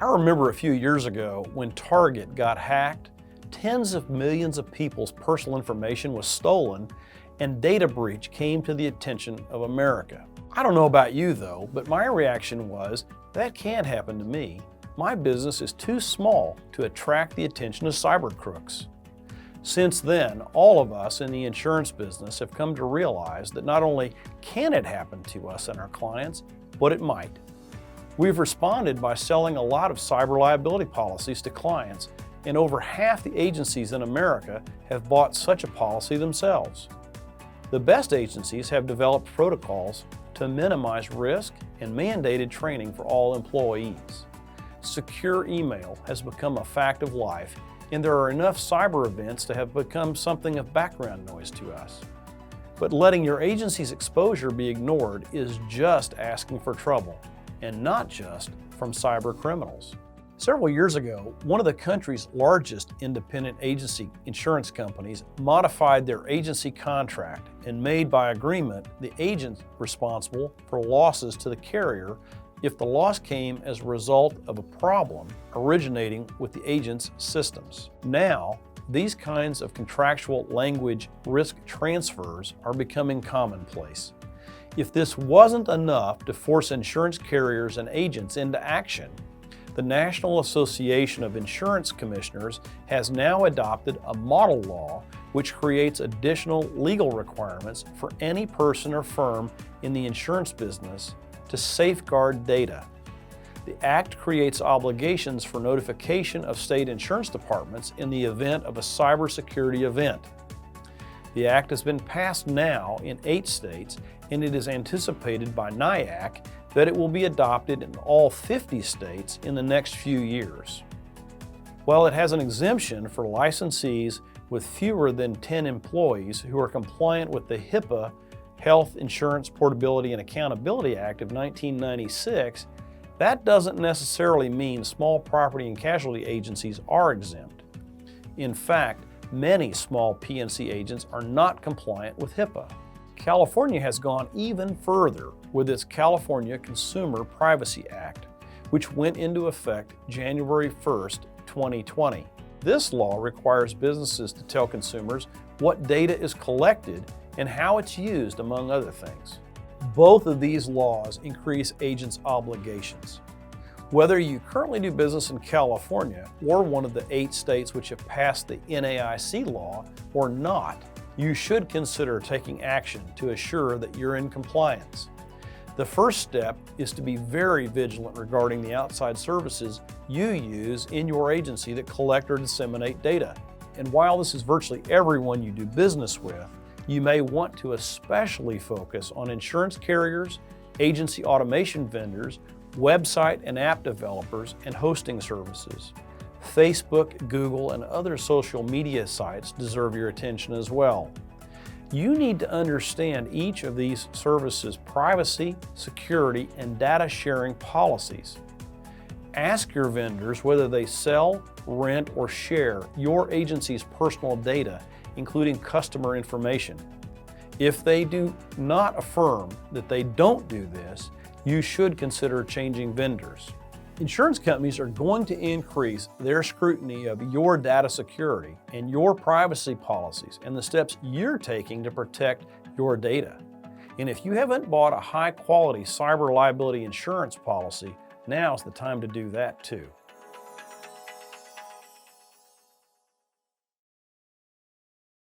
I remember a few years ago when Target got hacked, tens of millions of people's personal information was stolen, and data breach came to the attention of America. I don't know about you though, but my reaction was, that can't happen to me. My business is too small to attract the attention of cyber crooks. Since then, all of us in the insurance business have come to realize that not only can it happen to us and our clients, but it might. We've responded by selling a lot of cyber liability policies to clients, and over half the agencies in America have bought such a policy themselves. The best agencies have developed protocols to minimize risk and mandated training for all employees. Secure email has become a fact of life, and there are enough cyber events to have become something of background noise to us. But letting your agency's exposure be ignored is just asking for trouble, and not just from cyber criminals. Several years ago, one of the country's largest independent agency insurance companies modified their agency contract and made by agreement the agent responsible for losses to the carrier if the loss came as a result of a problem originating with the agent's systems. Now, these kinds of contractual language risk transfers are becoming commonplace. If this wasn't enough to force insurance carriers and agents into action, the National Association of Insurance Commissioners has now adopted a model law which creates additional legal requirements for any person or firm in the insurance business to safeguard data. The Act creates obligations for notification of state insurance departments in the event of a cybersecurity event. The Act has been passed now in 8 states, and it is anticipated by NIAC that it will be adopted in all 50 states in the next few years. While it has an exemption for licensees with fewer than 10 employees who are compliant with the HIPAA Health Insurance Portability and Accountability Act of 1996, that doesn't necessarily mean small property and casualty agencies are exempt. In fact, many small P&C agents are not compliant with HIPAA. California has gone even further with its California Consumer Privacy Act, which went into effect January 1st, 2020. This law requires businesses to tell consumers what data is collected and how it's used, among other things. Both of these laws increase agents' obligations. Whether you currently do business in California or one of the 8 states which have passed the NAIC law or not, you should consider taking action to assure that you're in compliance. The first step is to be very vigilant regarding the outside services you use in your agency that collect or disseminate data. And while this is virtually everyone you do business with, you may want to especially focus on insurance carriers, agency automation vendors, website and app developers, and hosting services. Facebook, Google, and other social media sites deserve your attention as well. You need to understand each of these services' privacy, security, and data sharing policies. Ask your vendors whether they sell, rent, or share your agency's personal data, including customer information. If they do not affirm that they don't do this, you should consider changing vendors. Insurance companies are going to increase their scrutiny of your data security and your privacy policies and the steps you're taking to protect your data. And if you haven't bought a high-quality cyber liability insurance policy, now's the time to do that too.